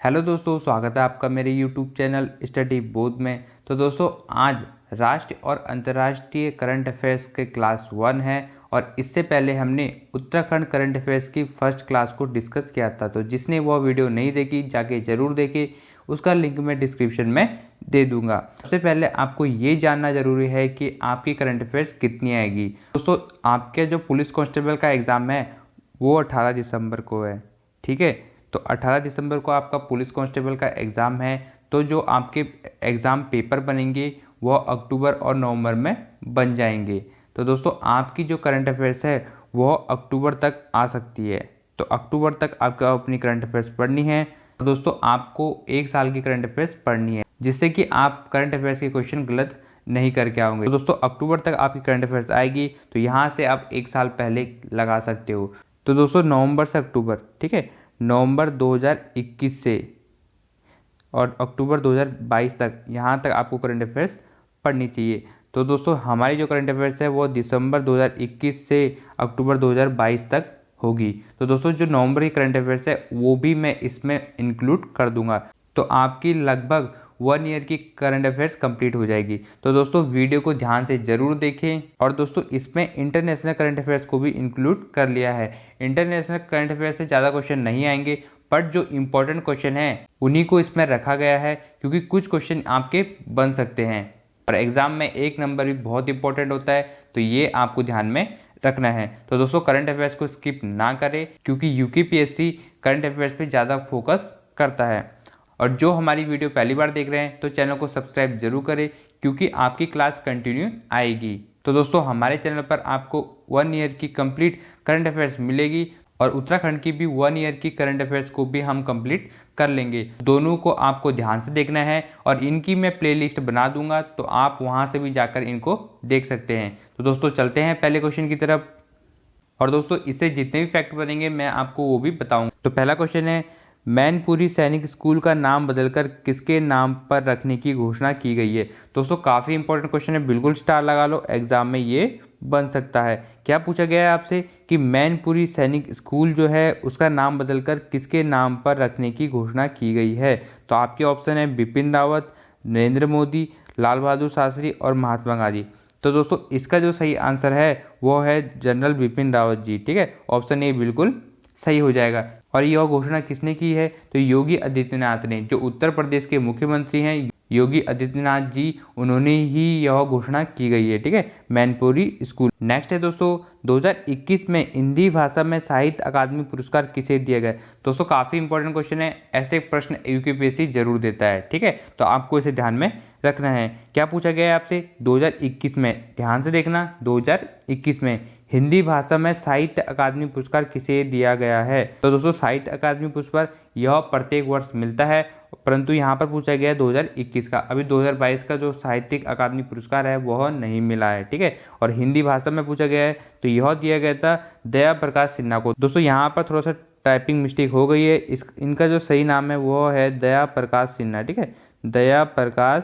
Hello दोस्तों, स्वागत है आपका मेरे यूट्यूब चैनल स्टडी बोध में। तो दोस्तों, आज राष्ट्रीय और अंतर्राष्ट्रीय करंट अफेयर्स के क्लास 1 है और इससे पहले हमने उत्तराखंड करंट अफेयर्स की फर्स्ट क्लास को डिस्कस किया था। तो जिसने वो वीडियो नहीं देखी जाके ज़रूर देखे, उसका लिंक मैं डिस्क्रिप्शन में दे दूंगा। सबसे पहले आपको ये जानना ज़रूरी है कि आपकी करंट अफेयर्स कितनी आएगी। दोस्तों, आपके जो पुलिस कांस्टेबल का एग्ज़ाम है वो 18 दिसंबर को है, ठीक है। तो 18 दिसंबर को आपका पुलिस कांस्टेबल का एग्ज़ाम है। तो जो आपके एग्ज़ाम पेपर बनेंगे वो अक्टूबर और नवंबर में बन जाएंगे। तो दोस्तों, आपकी जो करंट अफेयर्स है वो अक्टूबर तक आ सकती है। तो अक्टूबर तक आपको अपनी करंट अफेयर्स पढ़नी है। तो दोस्तों, आपको एक साल की करंट अफेयर्स पढ़नी है, जिससे कि आप करंट अफेयर्स के क्वेश्चन गलत नहीं करके आओगे। तो दोस्तों, अक्टूबर तक आपकी करंट अफेयर्स आएगी, तो यहाँ से आप एक साल पहले लगा सकते हो। तो दोस्तों, नवंबर से अक्टूबर, ठीक है, नवंबर 2021 से और अक्टूबर 2022 तक, यहाँ तक आपको करंट अफेयर्स पढ़नी चाहिए। तो दोस्तों, हमारी जो करंट अफेयर्स है वो दिसंबर 2021 से अक्टूबर 2022 तक होगी। तो दोस्तों, जो नवंबर की करंट अफेयर्स है वो भी मैं इसमें इंक्लूड कर दूंगा। तो आपकी लगभग 1 ईयर की करंट अफेयर्स कंप्लीट हो जाएगी। तो दोस्तों, वीडियो को ध्यान से ज़रूर देखें। और दोस्तों, इसमें इंटरनेशनल करंट अफेयर्स को भी इंक्लूड कर लिया है। इंटरनेशनल करंट अफेयर्स से ज़्यादा क्वेश्चन नहीं आएंगे, बट जो इम्पोर्टेंट क्वेश्चन हैं उन्हीं को इसमें रखा गया है, क्योंकि कुछ क्वेश्चन आपके बन सकते हैं और एग्ज़ाम में 1 नंबर भी बहुत इंपॉर्टेंट होता है। तो ये आपको ध्यान में रखना है। तो दोस्तों, करंट अफेयर्स को स्किप ना करें, क्योंकि यूपीपीएससी करंट अफेयर्स पे ज़्यादा फोकस करता है। और जो हमारी वीडियो पहली बार देख रहे हैं तो चैनल को सब्सक्राइब जरूर करें, क्योंकि आपकी क्लास कंटिन्यू आएगी। तो दोस्तों, हमारे चैनल पर आपको 1 ईयर की कंप्लीट करंट अफेयर्स मिलेगी और उत्तराखंड की भी 1 ईयर की करंट अफेयर्स को भी हम कंप्लीट कर लेंगे। दोनों को आपको ध्यान से देखना है और इनकी मैं प्लेलिस्ट बना दूंगा, तो आप वहां से भी जाकर इनको देख सकते हैं। तो दोस्तों, चलते हैं पहले क्वेश्चन की तरफ। और दोस्तों, इससे जितने भी फैक्ट बनेंगे मैं आपको वो भी बताऊंगा। तो पहला क्वेश्चन है, मैनपुरी सैनिक स्कूल का नाम बदलकर किसके नाम पर रखने की घोषणा की गई है। दोस्तों, काफ़ी इंपॉर्टेंट क्वेश्चन है, बिल्कुल स्टार लगा लो, एग्जाम में ये बन सकता है। क्या पूछा गया है आपसे कि मैनपुरी सैनिक स्कूल जो है उसका नाम बदलकर किसके नाम पर रखने की घोषणा की गई है। तो आपके ऑप्शन है बिपिन रावत, नरेंद्र मोदी, लाल बहादुर शास्त्री और महात्मा गांधी। तो दोस्तों, इसका जो सही आंसर है वो है जनरल बिपिन रावत जी, ठीक है। ऑप्शन ए बिल्कुल सही हो जाएगा। और यह घोषणा किसने की है, तो योगी आदित्यनाथ ने, जो उत्तर प्रदेश के मुख्यमंत्री हैं योगी आदित्यनाथ जी, उन्होंने ही यह घोषणा की गई है, ठीक है, मैनपुरी स्कूल। नेक्स्ट है दोस्तों, 2021 में हिंदी भाषा में साहित्य अकादमी पुरस्कार किसे दिया गया। दोस्तों, काफ़ी इंपॉर्टेंट क्वेश्चन है, ऐसे प्रश्न यूपीपीएससी जरूर देता है, ठीक है। तो आपको इसे ध्यान में रखना है। क्या पूछा गया है आपसे 2021 में, ध्यान से देखना, 2021 में हिंदी भाषा में साहित्य अकादमी पुरस्कार किसे दिया गया है। तो दोस्तों, साहित्य अकादमी पुरस्कार यह प्रत्येक वर्ष मिलता है, परंतु यहाँ पर पूछा गया है 2021 का। अभी 2022 का जो साहित्यिक अकादमी पुरस्कार है वह नहीं मिला है, ठीक है। और हिंदी भाषा में पूछा गया है तो यह दिया गया था दया प्रकाश सिन्हा को। दोस्तों, यहाँ पर थोड़ा सा टाइपिंग मिस्टेक हो गई है, इनका जो सही नाम है वो है दया प्रकाश सिन्हा, ठीक है, दया प्रकाश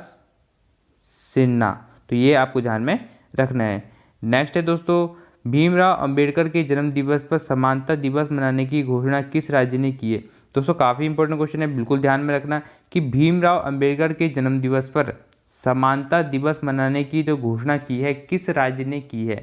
सिन्हा। तो ये आपको ध्यान में रखना है। नेक्स्ट है दोस्तों, भीमराव अंबेडकर के जन्म दिवस पर समानता दिवस मनाने की घोषणा किस राज्य ने की है। दोस्तों, काफ़ी इंपॉर्टेंट क्वेश्चन है, बिल्कुल ध्यान में रखना कि भीमराव अंबेडकर के जन्म दिवस पर समानता दिवस मनाने की जो घोषणा की है किस राज्य ने की है।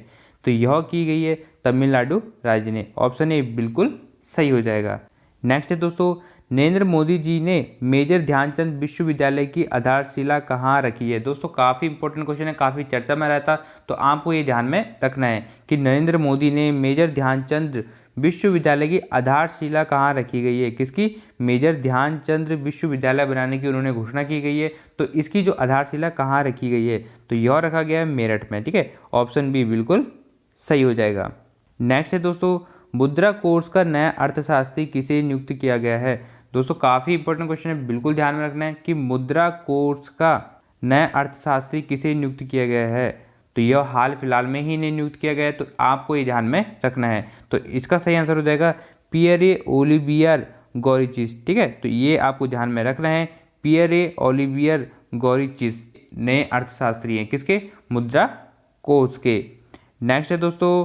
तो यह की गई है तमिलनाडु राज्य ने। ऑप्शन ए बिल्कुल सही हो जाएगा। नेक्स्ट है दोस्तों, नरेंद्र मोदी जी ने मेजर ध्यानचंद विश्वविद्यालय की आधारशिला कहाँ रखी है। दोस्तों, काफ़ी इंपॉर्टेंट क्वेश्चन है, काफ़ी चर्चा में रहता, तो आपको ये ध्यान में रखना है कि नरेंद्र मोदी ने मेजर ध्यानचंद विश्वविद्यालय की आधारशिला कहाँ रखी गई है। किसकी, मेजर ध्यानचंद विश्वविद्यालय बनाने की उन्होंने घोषणा की गई है। तो इसकी जो आधारशिला कहाँ रखी गई है, तो यह रखा गया है मेरठ में, ठीक है। ऑप्शन बी बिल्कुल सही हो जाएगा। नेक्स्ट है दोस्तों, मुद्रा कोर्स का नया अर्थशास्त्री किसे नियुक्त किया गया है। दोस्तों, काफ़ी इंपॉर्टेंट क्वेश्चन है, बिल्कुल ध्यान में रखना है कि मुद्रा कोर्स का नया अर्थशास्त्री किसे नियुक्त किया गया है। तो यह हाल फिलहाल में ही नहीं नियुक्त किया गया है, तो आपको ये ध्यान में रखना है। तो इसका सही आंसर हो जाएगा पियरे ओलिवियर गॉरिचिस, ठीक है। तो ये आपको ध्यान में रखना है, पियरे ओलिवियर गॉरिचिस नए अर्थशास्त्री हैं किसके, मुद्रा कोर्स के। नेक्स्ट है दोस्तों,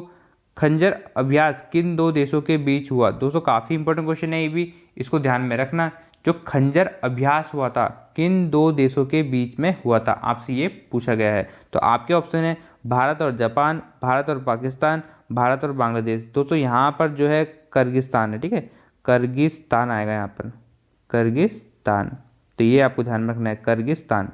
खंजर अभ्यास किन 2 देशों के बीच हुआ। दोस्तों, काफ़ी इंपॉर्टेंट क्वेश्चन है ये भी, इसको ध्यान में रखना। जो खंजर अभ्यास हुआ था किन दो देशों के बीच में हुआ था, आपसे ये पूछा गया है। तो आपके ऑप्शन है भारत और जापान, भारत और पाकिस्तान, भारत और बांग्लादेश। दोस्तों यहाँ पर जो है किर्गिस्तान है, ठीक है, किर्गिस्तान आएगा यहाँ पर, किर्गिस्तान। तो ये आपको ध्यान में रखना है, किर्गिस्तान।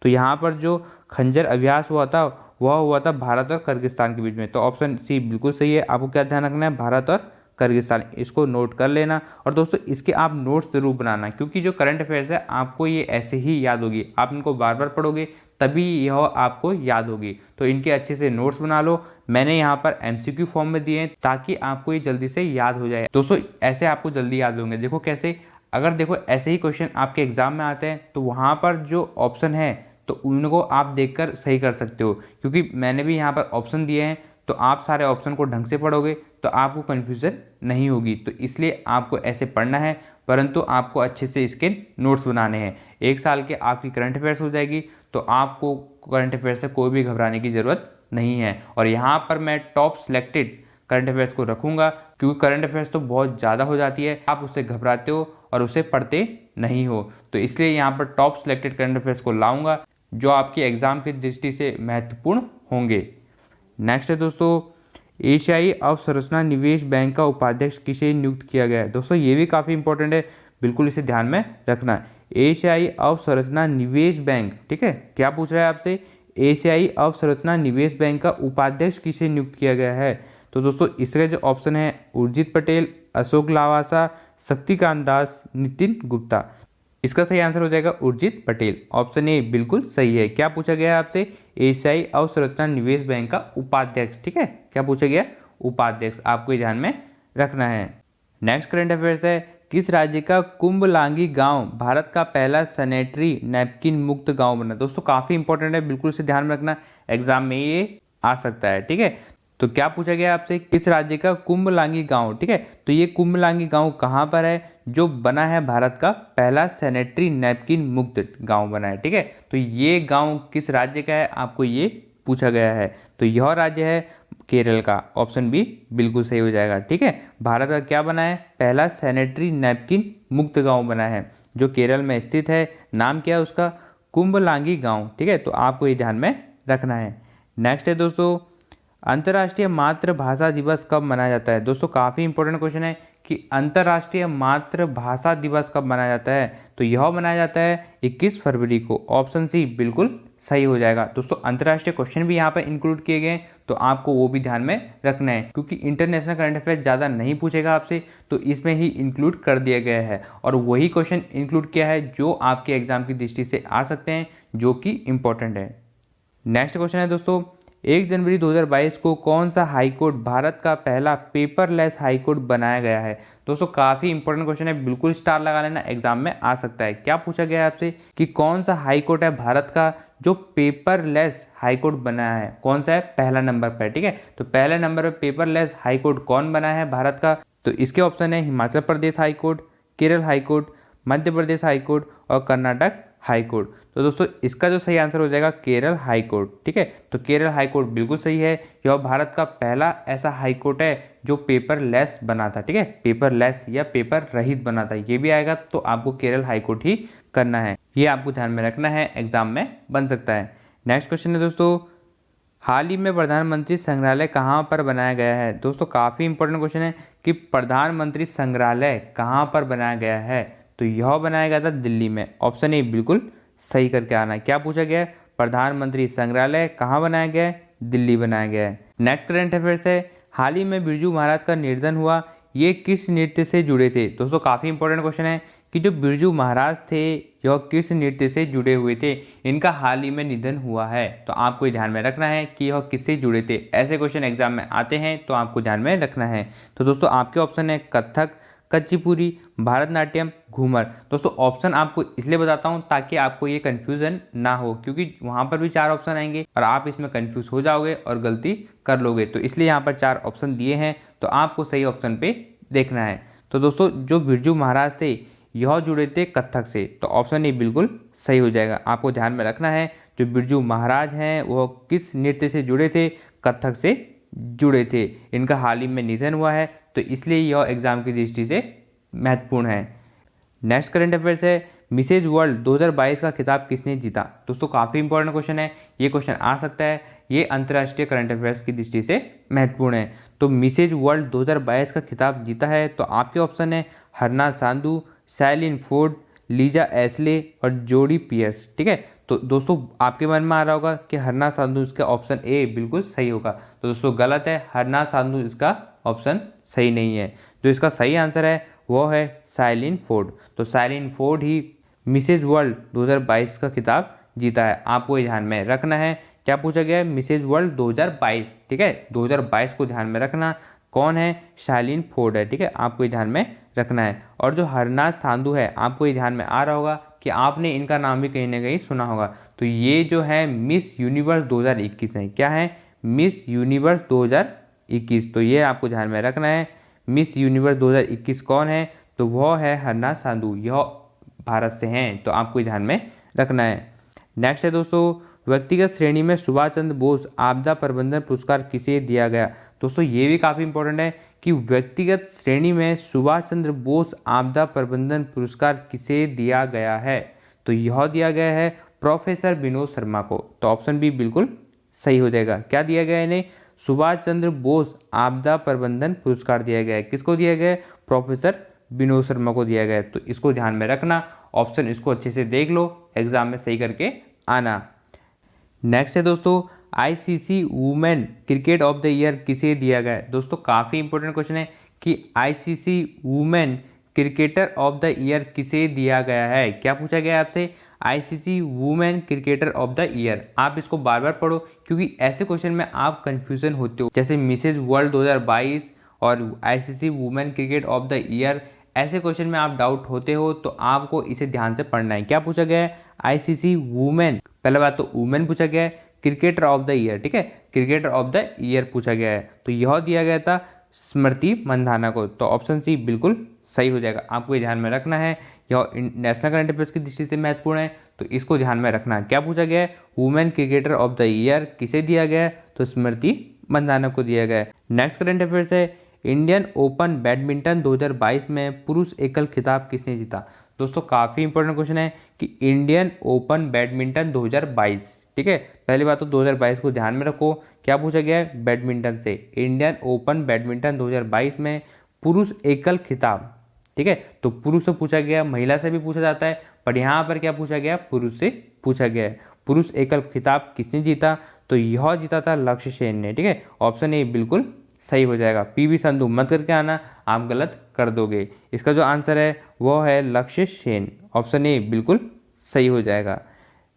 तो यहाँ पर जो खंजर अभ्यास हुआ था वह हुआ था भारत और किर्गिस्तान के बीच में। तो ऑप्शन सी बिल्कुल सही है। आपको क्या ध्यान रखना है, भारत और किर्गिस्तान, इसको नोट कर लेना। और दोस्तों इसके आप नोट्स जरूर बनाना, क्योंकि जो करंट अफेयर्स है आपको ये ऐसे ही याद होगी, आप इनको बार बार पढ़ोगे तभी यह आपको याद होगी। तो इनके अच्छे से नोट्स बना लो। मैंने यहाँ पर MCQ फॉर्म में दिए हैं ताकि आपको ये जल्दी से याद हो जाए। दोस्तों ऐसे आपको जल्दी याद होंगे। देखो कैसे, अगर देखो ऐसे ही क्वेश्चन आपके एग्जाम में आते हैं तो वहाँ पर जो ऑप्शन है तो उनको आप देखकर सही कर सकते हो, क्योंकि मैंने भी यहाँ पर ऑप्शन दिए हैं। तो आप सारे ऑप्शन को ढंग से पढ़ोगे तो आपको कन्फ्यूज़न नहीं होगी। तो इसलिए आपको ऐसे पढ़ना है, परंतु आपको अच्छे से इसके नोट्स बनाने हैं। 1 साल के आपकी करंट अफेयर्स हो जाएगी, तो आपको करंट अफेयर्स से कोई भी घबराने की ज़रूरत नहीं है। और यहाँ पर मैं टॉप सिलेक्टेड करंट अफेयर्स को रखूँगा, क्योंकि करंट अफेयर्स तो बहुत ज़्यादा हो जाती है, आप उससे घबराते हो और उसे पढ़ते नहीं हो। तो इसलिए यहाँ पर टॉप सिलेक्टेड करंट अफेयर्स को लाऊंगा जो आपके एग्ज़ाम की दृष्टि से महत्वपूर्ण होंगे। नेक्स्ट है दोस्तों, एशियाई अवसंरचना निवेश बैंक का उपाध्यक्ष किसे नियुक्त किया गया है। दोस्तों ये भी काफ़ी इंपॉर्टेंट है, बिल्कुल इसे ध्यान में रखना है। एशियाई अवसंरचना निवेश बैंक, ठीक है, क्या पूछ रहा है आपसे, एशियाई अवसंरचना निवेश बैंक का उपाध्यक्ष किसे नियुक्त किया गया है। तो दोस्तों इसका जो ऑप्शन है उर्जित पटेल, अशोक लावासा, शक्तिकांत दास, नितिन गुप्ता। इसका सही आंसर हो जाएगा उर्जित पटेल। ऑप्शन ए बिल्कुल सही है। क्या पूछा गया है आपसे, एशियाई अवसंरचना निवेश बैंक का उपाध्यक्ष, ठीक है, क्या पूछा गया, उपाध्यक्ष, आपको ध्यान में रखना है। नेक्स्ट करंट अफेयर्स है, किस राज्य का कुंभलांगी गांव भारत का पहला सैनिटरी नैपकिन मुक्त गांव बना। दोस्तों काफ़ी इंपॉर्टेंट है, बिल्कुल इसे ध्यान में रखना, एग्जाम में ये आ सकता है, ठीक है। तो क्या पूछा गया आपसे, किस राज्य का कुंभलांगी गांव, ठीक है। तो ये कुंभलांगी गांव कहाँ पर है, जो बना है भारत का पहला सैनिटरी नैपकिन मुक्त गांव बना है, ठीक है। तो ये गांव किस राज्य का है, आपको ये पूछा गया है। तो यह राज्य है केरल का। ऑप्शन बी बिल्कुल सही हो जाएगा, ठीक है। भारत का क्या बना है, पहला सैनिटरी नैपकिन मुक्त गाँव बना है, जो केरल में स्थित है। नाम क्या है उसका, कुंभलांगी गाँव, ठीक है। तो आपको ये ध्यान में रखना है। नेक्स्ट है दोस्तों, अंतर्राष्ट्रीय मातृभाषा दिवस कब मनाया जाता है। दोस्तों काफ़ी इंपॉर्टेंट क्वेश्चन है कि अंतर्राष्ट्रीय मातृभाषा दिवस कब मनाया जाता है। तो यह मनाया जाता है 21 फरवरी को। ऑप्शन सी बिल्कुल सही हो जाएगा। दोस्तों अंतर्राष्ट्रीय क्वेश्चन भी यहाँ पर इंक्लूड किए गए हैं, तो आपको वो भी ध्यान में रखना है, क्योंकि इंटरनेशनल करंट अफेयर्स ज़्यादा नहीं पूछेगा आपसे, तो इसमें ही इंक्लूड कर दिया गया है। और वही क्वेश्चन इंक्लूड किया है जो आपके एग्जाम की दृष्टि से आ सकते हैं, जो कि इम्पोर्टेंट है। नेक्स्ट क्वेश्चन है दोस्तों, 1 जनवरी 2022 को कौन सा हाईकोर्ट भारत का पहला पेपरलेस हाईकोर्ट बनाया गया है। दोस्तों काफ़ी इंपॉर्टेंट क्वेश्चन है, बिल्कुल स्टार लगा लेना, एग्जाम में आ सकता है। क्या पूछा गया है आपसे कि कौन सा हाईकोर्ट है भारत का जो पेपरलेस हाईकोर्ट बनाया है, कौन सा है, पहला नंबर पर, ठीक है। तो पहले नंबर पर पेपरलेस हाईकोर्ट कौन बना है भारत का। तो इसके ऑप्शन है Himachal Pradesh high court, Kerala high court, Madhya Pradesh high court और कर्नाटक हाईकोर्ट। तो दोस्तों इसका जो सही आंसर हो जाएगा केरल हाईकोर्ट, ठीक है। तो केरल हाईकोर्ट बिल्कुल सही है। यह भारत का पहला ऐसा हाईकोर्ट है जो पेपरलेस बना था, ठीक है, पेपरलेस या पेपर रहित बना था, ये भी आएगा। तो आपको केरल हाईकोर्ट ही करना है, ये आपको ध्यान में रखना है, एग्जाम में बन सकता है। नेक्स्ट क्वेश्चन है दोस्तों, हाल ही में प्रधानमंत्री संग्रहालय कहाँ पर बनाया गया है। दोस्तों काफ़ी इंपॉर्टेंट क्वेश्चन है कि प्रधानमंत्री संग्रहालय कहाँ पर बनाया गया है। तो यह बनाया गया था दिल्ली में। ऑप्शन ए बिल्कुल सही करके आना है। क्या पूछा गया है, प्रधानमंत्री संग्रहालय कहाँ बनाया गया है, दिल्ली बनाया गया है। नेक्स्ट करंट अफेयर्स है, हाल ही में बिरजू महाराज का निर्धन हुआ, ये किस नृत्य से जुड़े थे। दोस्तों काफ़ी इंपॉर्टेंट क्वेश्चन है कि जो बिरजू महाराज थे यह किस नृत्य से जुड़े हुए थे, इनका हाल ही में निधन हुआ है। तो आपको ध्यान में रखना है कि यह किससे जुड़े थे। ऐसे क्वेश्चन एग्जाम में आते हैं, तो आपको ध्यान में रखना है। तो दोस्तों आपके ऑप्शन है कथक, कुचिपुड़ी, भरतनाट्यम, घूमर। दोस्तों ऑप्शन आपको इसलिए बताता हूँ ताकि आपको ये कन्फ्यूज़न ना हो, क्योंकि वहाँ पर भी 4 ऑप्शन आएंगे और आप इसमें कन्फ्यूज हो जाओगे और गलती कर लोगे। तो इसलिए यहाँ पर 4 ऑप्शन दिए हैं, तो आपको सही ऑप्शन पे देखना है। तो दोस्तों जो बिरजू महाराज थे यह जुड़े थे कथक से, तो ऑप्शन ए बिल्कुल सही हो जाएगा। आपको ध्यान में रखना है जो बिरजू महाराज हैं वह किस नृत्य से जुड़े थे, कथक से जुड़े थे। इनका हाल ही में निधन हुआ है, तो इसलिए यह एग्जाम की दृष्टि से महत्वपूर्ण है। नेक्स्ट करंट अफेयर्स है मिसेज वर्ल्ड 2022 का खिताब किसने जीता। दोस्तों काफ़ी इंपॉर्टेंट क्वेश्चन है, ये क्वेश्चन आ सकता है, ये अंतर्राष्ट्रीय करंट अफेयर्स की दृष्टि से महत्वपूर्ण है। तो मिसेज वर्ल्ड 2022 का खिताब जीता है तो आपके ऑप्शन है हरना सांधू, शैलिन फोर्ड, लीजा एस्ले और जोडी पियर्स। ठीक है, तो दोस्तों आपके मन में आ रहा होगा कि हरना सांधू इसका ऑप्शन ए बिल्कुल सही होगा, तो दोस्तों गलत है, हरना सांधू इसका ऑप्शन सही नहीं है। जो इसका सही आंसर है वो है शैलिन फोर्ड। तो शैलिन फोर्ड ही मिसेज वर्ल्ड 2022 का खिताब जीता है। आपको ये ध्यान में रखना है, क्या पूछा गया है, मिसेज वर्ल्ड 2022। ठीक है, 2022 को ध्यान में रखना, कौन है, शैलिन फोर्ड है। ठीक है, आपको ये ध्यान में रखना है। और जो हरनाथ सांधू है, आपको ये ध्यान में आ रहा होगा कि आपने इनका नाम भी कहीं ना कहीं सुना होगा। तो ये जो है मिस यूनिवर्स 2021 है। क्या है, मिस यूनिवर्स 2021। तो ये आपको ध्यान में रखना है, मिस यूनिवर्स 2021 कौन है, तो वह है हरनाथ सांधू, यह भारत से हैं। तो आपको ध्यान में रखना है। नेक्स्ट है दोस्तों, व्यक्तिगत श्रेणी में सुभाष चंद्र बोस आपदा प्रबंधन पुरस्कार किसे दिया गया। दोस्तों ये भी काफ़ी इंपॉर्टेंट है कि व्यक्तिगत श्रेणी में सुभाष चंद्र बोस आपदा प्रबंधन पुरस्कार किसे दिया गया है। तो यह दिया गया है प्रोफेसर विनोद शर्मा को। तो ऑप्शन बी बिल्कुल सही हो जाएगा। क्या दिया गया है इन्हें, सुभाष चंद्र बोस आपदा प्रबंधन पुरस्कार दिया गया है। किसको दिया गया है, प्रोफेसर विनोद शर्मा को दिया गया है। तो इसको ध्यान में रखना, ऑप्शन इसको अच्छे से देख लो, एग्जाम में सही करके आना। नेक्स्ट है दोस्तों, ICC women cricket of the year किसे दिया गया है। दोस्तों काफ़ी इंपॉर्टेंट क्वेश्चन है कि ICC women cricketer of the year किसे दिया गया है। क्या पूछा गया है आपसे, ICC women cricketer of the year. आप इसको बार बार पढ़ो क्योंकि ऐसे क्वेश्चन में आप कंफ्यूजन होते हो, जैसे मिसेज वर्ल्ड 2022 और ICC women cricket of the year, ऐसे क्वेश्चन में आप डाउट होते हो तो आपको इसे ध्यान से पढ़ना है। क्या पूछा गया है, आईसीसी वुमेन, पहले बात तो वुमेन पूछा गया है, क्रिकेटर ऑफ द ईयर। ठीक है, क्रिकेटर ऑफ द ईयर पूछा गया है, तो यह दिया गया था स्मृति मंधाना को। तो ऑप्शन सी बिल्कुल सही हो जाएगा। आपको ये ध्यान में रखना है, यह नेशनल करंट अफेयर्स की दृष्टि से महत्वपूर्ण है, तो इसको ध्यान में रखना है। क्या पूछा गया है, women cricketer of the year किसे दिया गया है, तो स्मृति मंधाना को दिया गया है। नेक्स्ट करंट अफेयर्स है इंडियन ओपन बैडमिंटन 2022 में पुरुष एकल खिताब किसने जीता। दोस्तों काफ़ी इंपॉर्टेंट क्वेश्चन है कि इंडियन ओपन बैडमिंटन 2022। ठीक है, पहली बात तो 2022 को ध्यान में रखो। क्या पूछा गया है, बैडमिंटन से, इंडियन ओपन बैडमिंटन 2022 में पुरुष एकल खिताब। ठीक है, तो पुरुष से पूछा गया, महिला से भी पूछा जाता है, पर यहाँ पर क्या पूछा गया, पुरुष से पूछा गया है। पुरुष एकल खिताब किसने जीता, तो यह जीता था लक्ष्य सेन ने। ठीक है, ऑप्शन ए बिल्कुल सही हो जाएगा। पीवी संधू मत करके आना, आप गलत कर दोगे। इसका जो आंसर है वो है लक्ष्य सेन, ऑप्शन ए बिल्कुल सही हो जाएगा।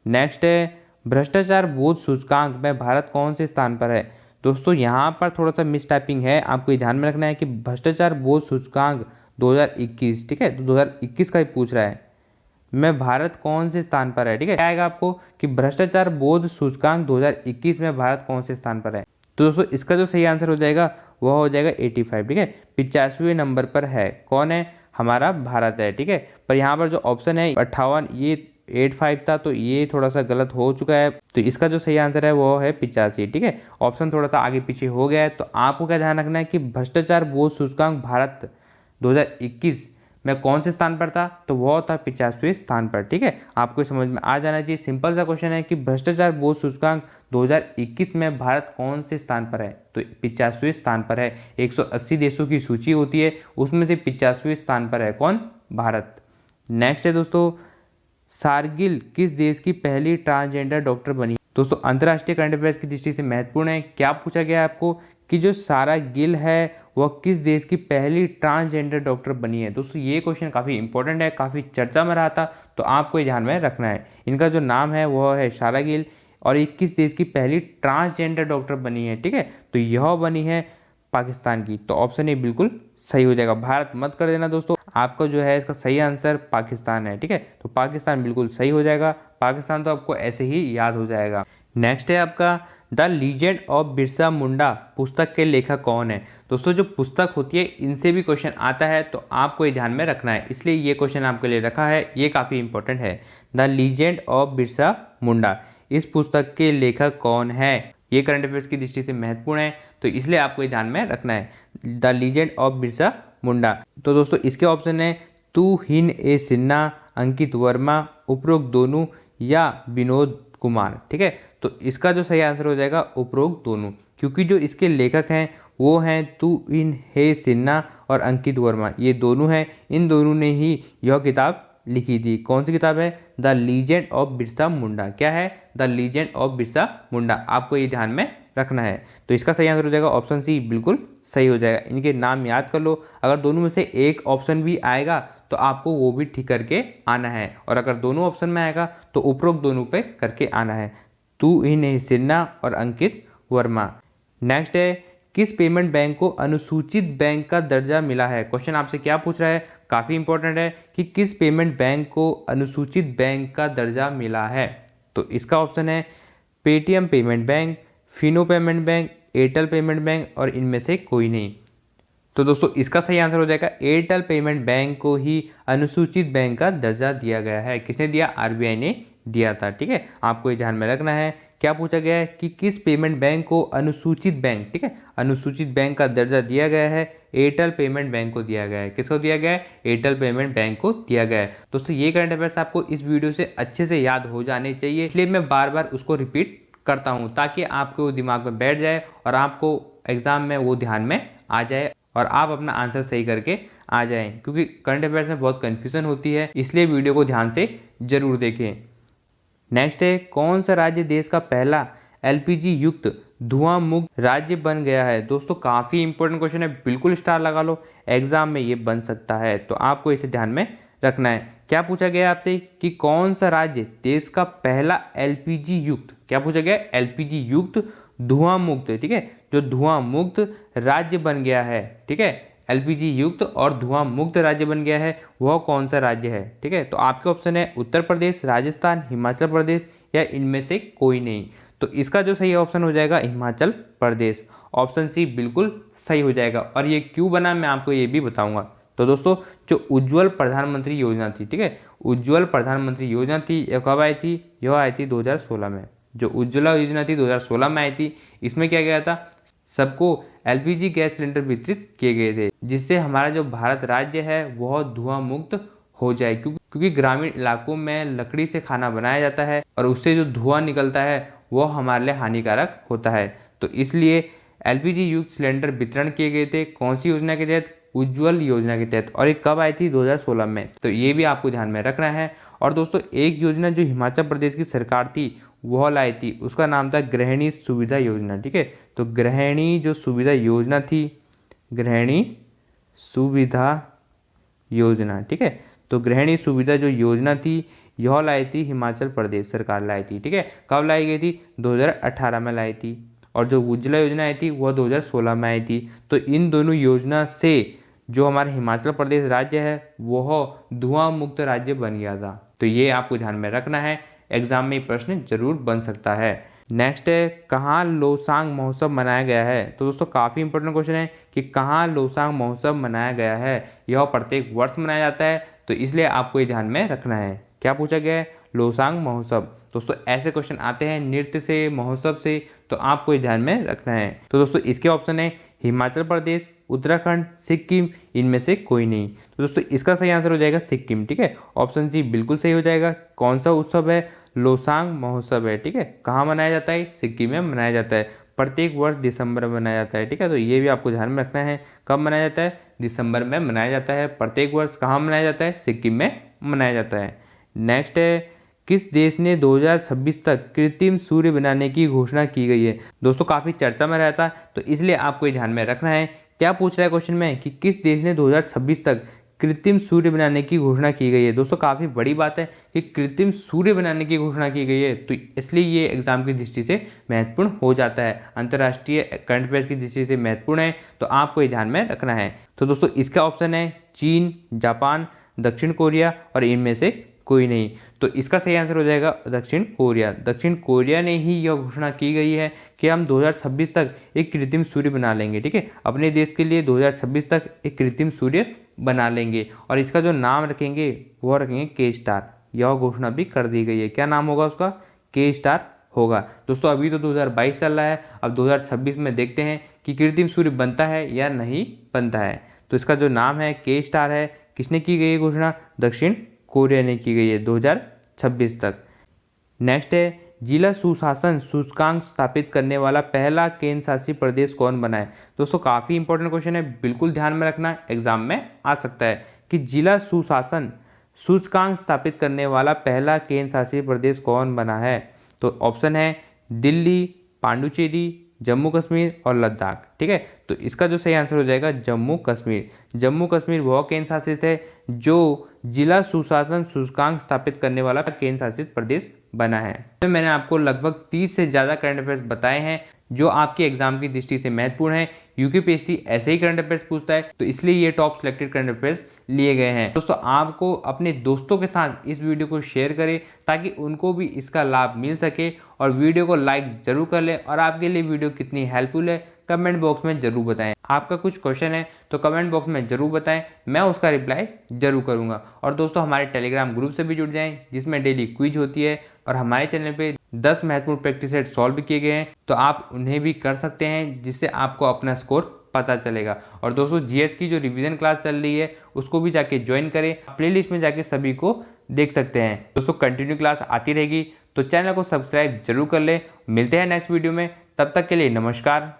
नेक्स्ट है भ्रष्टाचार बोध सूचकांक में भारत कौन से स्थान पर है। दोस्तों यहाँ पर थोड़ा सा मिस टाइपिंग है, आपको ये ध्यान में रखना है कि भ्रष्टाचार बोध सूचकांक 2021। ठीक है, तो 2021 का ही पूछ रहा है, में भारत कौन से स्थान पर है। ठीक है, क्या आएगा आपको कि भ्रष्टाचार बोध सूचकांक 2021 में भारत कौन से स्थान पर है। तो दोस्तों इसका जो सही आंसर हो जाएगा वह हो जाएगा 85। ठीक है, 85वें नंबर पर है, कौन है, हमारा भारत है। ठीक है, पर यहाँ पर जो ऑप्शन है 58, ये 85 था, तो ये थोड़ा सा गलत हो चुका है। तो इसका जो सही आंसर है वो है 85। ठीक है, ऑप्शन थोड़ा सा आगे पीछे हो गया है। तो आपको क्या ध्यान रखना है कि भ्रष्टाचार बोध सूचकांक भारत 2021 में कौन से स्थान पर था, तो वह था 85वें स्थान पर। ठीक है, आपको समझ में आ जाना चाहिए। सिंपल सा क्वेश्चन है कि भ्रष्टाचार बोध सूचकांक 2021 में भारत कौन से स्थान पर है, तो 85वें स्थान पर है। 180 देशों की सूची होती है, उसमें से 85वें स्थान पर है कौन, भारत। नेक्स्ट है दोस्तों, शार्गिल किस देश की पहली ट्रांसजेंडर डॉक्टर बनी। दोस्तों अंतर्राष्ट्रीय करंट अफेयर्स की दृष्टि से महत्वपूर्ण है। क्या पूछा गया है आपको कि जो सारा गिल है वह किस देश की पहली ट्रांसजेंडर डॉक्टर बनी है। दोस्तों ये क्वेश्चन काफ़ी इंपॉर्टेंट है, काफ़ी चर्चा में रहा था, तो आपको ये ध्यान में रखना है। इनका जो नाम है वह है सारा गिल, और ये किस देश की पहली ट्रांसजेंडर डॉक्टर बनी है। ठीक है, तो यह बनी है पाकिस्तान की। तो ऑप्शन ए बिल्कुल सही हो जाएगा। भारत मत कर देना दोस्तों, आपका जो है इसका सही आंसर पाकिस्तान है। ठीक है, तो पाकिस्तान बिल्कुल सही हो जाएगा। पाकिस्तान तो आपको ऐसे ही याद हो जाएगा। नेक्स्ट है आपका the legend of Birsa Munda पुस्तक के लेखक कौन है। दोस्तों जो पुस्तक होती है इनसे भी क्वेश्चन आता है, तो आपको ये ध्यान में रखना है, इसलिए ये क्वेश्चन आपके लिए रखा है, ये काफ़ी इंपॉर्टेंट है। The legend of Birsa Munda, इस पुस्तक के लेखक कौन है, ये करंट अफेयर्स की दृष्टि से महत्वपूर्ण है, तो इसलिए आपको ये ध्यान में रखना है। The legend of Birsa Munda, तो दोस्तों इसके ऑप्शन है तुहिन ए सिन्हा, अंकित वर्मा, उपरोक्त दोनों या विनोद कुमार। ठीक है, तो इसका जो सही आंसर हो जाएगा उपरोक्त दोनों, क्योंकि जो इसके लेखक हैं वो हैं तुहिन ए सिन्हा और अंकित वर्मा, ये दोनों हैं। इन दोनों ने ही यह किताब लिखी थी। कौन सी किताब है? The legend of Birsa Munda. क्या है? The legend of Birsa Munda. आपको ये ध्यान में रखना है। तो इसका सही आंसर हो जाएगा ऑप्शन सी, बिल्कुल सही हो जाएगा। इनके नाम याद कर लो। अगर दोनों में से एक ऑप्शन भी आएगा तो आपको वो भी ठीक करके आना है, और अगर दोनों ऑप्शन में आएगा तो उपरोक्त दोनों पे करके आना है। तुहिन सिन्हा और अंकित वर्मा। नेक्स्ट है, किस पेमेंट बैंक को अनुसूचित बैंक का दर्जा मिला है? क्वेश्चन आपसे क्या पूछ रहा है, काफ़ी इंपॉर्टेंट है कि किस पेमेंट बैंक को अनुसूचित बैंक का दर्जा मिला है। तो इसका ऑप्शन है Paytm payment bank, Fino payment bank, Airtel payment bank और इनमें से कोई नहीं। तो दोस्तों इसका सही आंसर हो जाएगा एयरटेल पेमेंट बैंक को ही अनुसूचित बैंक का दर्जा दिया गया है। किसने दिया? आरबीआई ने दिया था। ठीक है, आपको ये ध्यान में रखना है। क्या पूछा गया है कि किस पेमेंट बैंक को अनुसूचित बैंक, ठीक है, अनुसूचित बैंक का दर्जा दिया गया है? एयरटेल पेमेंट बैंक को दिया गया है। किसको दिया गया है? एयरटेल पेमेंट बैंक को दिया गया है। दोस्तों ये करंट अफेयर्स आपको इस वीडियो से अच्छे से याद हो जाने चाहिए, इसलिए मैं बार बार उसको रिपीट करता हूँ ताकि आपको दिमाग में बैठ जाए और आपको एग्जाम में वो ध्यान में आ जाए और आप अपना आंसर सही करके आ जाएं, क्योंकि करंट अफेयर्स में बहुत कन्फ्यूजन होती है, इसलिए वीडियो को ध्यान से जरूर देखें। नेक्स्ट है, कौन सा राज्य देश का पहला एलपीजी युक्त धुआं मुक्त राज्य बन गया है? दोस्तों काफ़ी इंपॉर्टेंट क्वेश्चन है, बिल्कुल स्टार लगा लो, एग्जाम में ये बन सकता है, तो आपको इसे ध्यान में रखना है। क्या पूछा गया आपसे कि कौन सा राज्य देश का पहला एलपीजी युक्त, क्या पूछा गया? एलपीजी युक्त धुआं मुक्त, ठीक है, जो धुआं मुक्त राज्य बन गया है, ठीक है, एलपीजी युक्त और धुआं मुक्त राज्य बन गया है, वह कौन सा राज्य है? ठीक है, तो आपके ऑप्शन है उत्तर प्रदेश, राजस्थान, हिमाचल प्रदेश या इनमें से कोई नहीं। तो इसका जो सही ऑप्शन हो जाएगा हिमाचल प्रदेश। ऑप्शन सी बिल्कुल सही हो जाएगा। और ये क्यों बना मैं आपको ये भी बताऊंगा। तो दोस्तों जो उज्ज्वल प्रधानमंत्री योजना थी, ठीक है, उज्ज्वल प्रधानमंत्री योजना थी, यह कब आई थी? यह आई थी 2016 में। जो उज्ज्वला योजना थी 2016 में आई थी। इसमें क्या गया था? सबको एलपीजी गैस सिलेंडर वितरित किए गए थे, जिससे हमारा जो भारत राज्य है वह धुआं मुक्त हो जाए, क्योंकि ग्रामीण इलाकों में लकड़ी से खाना बनाया जाता है और उससे जो धुआं निकलता है वह हमारे लिए हानिकारक होता है। तो इसलिए एलपीजी युक्त सिलेंडर वितरण किए गए थे। कौन सी योजना के तहत? उज्ज्वल योजना के तहत। और ये कब आई थी? 2016 में। तो ये भी आपको ध्यान में रखना है। और दोस्तों एक योजना जो हिमाचल प्रदेश की सरकार थी वह लाई थी, उसका नाम था गृहिणी सुविधा योजना। ठीक है, तो गृहिणी जो सुविधा योजना थी, गृहिणी सुविधा योजना, ठीक है, तो गृहिणी सुविधा जो योजना थी यह लाई थी हिमाचल प्रदेश सरकार लाई थी। ठीक है, कब लाई गई थी? 2018 में लाई थी। और जो उज्ज्वला योजना आई थी वह 2016 में आई थी। तो इन दोनों योजना से जो हमारा हिमाचल प्रदेश राज्य है वह धुआं मुक्त राज्य बन गया था। तो ये आपको ध्यान में रखना है, एग्जाम में प्रश्न जरूर बन सकता है। नेक्स्ट है, कहाँ लोसांग महोत्सव मनाया गया है? तो दोस्तों काफ़ी इंपॉर्टेंट क्वेश्चन है कि कहाँ लोसांग महोत्सव मनाया गया है। यह प्रत्येक वर्ष मनाया जाता है, तो इसलिए आपको ये ध्यान में रखना है। क्या पूछा गया है? लोसांग महोत्सव। दोस्तों ऐसे क्वेश्चन आते हैं नृत्य से, महोत्सव से, तो आपको ये ध्यान में रखना है। तो दोस्तों इसके ऑप्शन है हिमाचल प्रदेश, उत्तराखंड, सिक्किम, इनमें से कोई नहीं। तो दोस्तों इसका सही आंसर हो जाएगा सिक्किम। ठीक है, ऑप्शन सी बिल्कुल सही हो जाएगा। कौन सा उत्सव है? लोसांग महोत्सव है। ठीक है, कहाँ मनाया जाता है? सिक्किम में मनाया जाता है। प्रत्येक वर्ष दिसंबर में मनाया जाता है। ठीक है, तो ये भी आपको ध्यान में रखना है। कब मनाया जाता है? दिसंबर में मनाया जाता है प्रत्येक वर्ष। कहाँ मनाया जाता है? सिक्किम में मनाया जाता है। नेक्स्ट है, किस देश ने 2026 तक कृत्रिम सूर्य बनाने की घोषणा की गई है? दोस्तों काफ़ी चर्चा में रहता है, तो इसलिए आपको ये ध्यान में रखना है। क्या पूछ रहा है क्वेश्चन में कि किस देश ने 2026 तक कृत्रिम सूर्य बनाने की घोषणा की गई है? दोस्तों काफ़ी बड़ी बात है कि कृत्रिम सूर्य बनाने की घोषणा की गई है, तो इसलिए ये एग्जाम की दृष्टि से महत्वपूर्ण हो जाता है, अंतर्राष्ट्रीय करंट अफेयर्स की दृष्टि से महत्वपूर्ण है, तो आपको ये ध्यान में रखना है। तो दोस्तों इसका ऑप्शन है चीन, जापान, दक्षिण कोरिया और इनमें से कोई नहीं। तो इसका सही आंसर हो जाएगा दक्षिण कोरिया। दक्षिण कोरिया ने ही यह घोषणा की गई है कि हम 2026 तक एक कृत्रिम सूर्य बना लेंगे। ठीक है, अपने देश के लिए 2026 तक एक कृत्रिम सूर्य बना लेंगे और इसका जो नाम रखेंगे वो रखेंगे के स्टार। यह घोषणा भी कर दी गई है। क्या नाम होगा उसका? के स्टार होगा। दोस्तों अभी तो 2022 चल रहा है, अब 2026 में देखते हैं कि कृत्रिम सूर्य बनता है या नहीं बनता है। तो इसका जो नाम है के स्टार है, किसने की गई है घोषणा? दक्षिण कोरिया ने की गई है 2026 तक। नेक्स्ट है जिला सुशासन सूचकांक स्थापित करने वाला पहला केंद्र शासित प्रदेश कौन बना है? दोस्तों काफ़ी इंपॉर्टेंट क्वेश्चन है, बिल्कुल ध्यान में रखना, एग्जाम में आ सकता है कि जिला सुशासन सूचकांक स्थापित करने वाला पहला केंद्र शासित प्रदेश कौन बना है? तो ऑप्शन है दिल्ली, पांडुचेरी, जम्मू कश्मीर और लद्दाख। ठीक है, तो इसका जो सही आंसर हो जाएगा जम्मू कश्मीर। जम्मू कश्मीर वह केंद्र शासित है जो जिला सुशासन सूचकांक स्थापित करने वाला केंद्र शासित प्रदेश बना है। तो मैंने आपको लगभग 30 से ज़्यादा करंट अफेयर्स बताए हैं जो आपके एग्जाम की दृष्टि से महत्वपूर्ण है। यूपीपीएससी ऐसे ही करंट अफेयर्स पूछता है, तो इसलिए ये टॉप सिलेक्टेड करंट अफेयर्स लिए गए हैं। दोस्तों आपको अपने दोस्तों के साथ इस वीडियो को शेयर करें ताकि उनको भी इसका लाभ मिल सके, और वीडियो को लाइक जरूर कर लें। और आपके लिए वीडियो कितनी हेल्पफुल है कमेंट बॉक्स में जरूर बताएं। आपका कुछ क्वेश्चन है तो कमेंट बॉक्स में जरूर बताएं, मैं उसका रिप्लाई जरूर करूंगा। और दोस्तों हमारे टेलीग्राम ग्रुप से भी जुड़ जाएं जिसमें डेली क्विज होती है, और हमारे चैनल पे 10 महत्वपूर्ण प्रैक्टिस सेट सॉल्व किए गए हैं, तो आप उन्हें भी कर सकते हैं जिससे आपको अपना स्कोर पता चलेगा। और दोस्तों जीएस की जो रिवीजन क्लास चल रही है उसको भी जाके ज्वाइन करें, प्लेलिस्ट में जाके सभी को देख सकते हैं। दोस्तों कंटिन्यू क्लास आती रहेगी, तो चैनल को सब्सक्राइब जरूर कर ले। मिलते हैं नेक्स्ट वीडियो में, तब तक के लिए नमस्कार।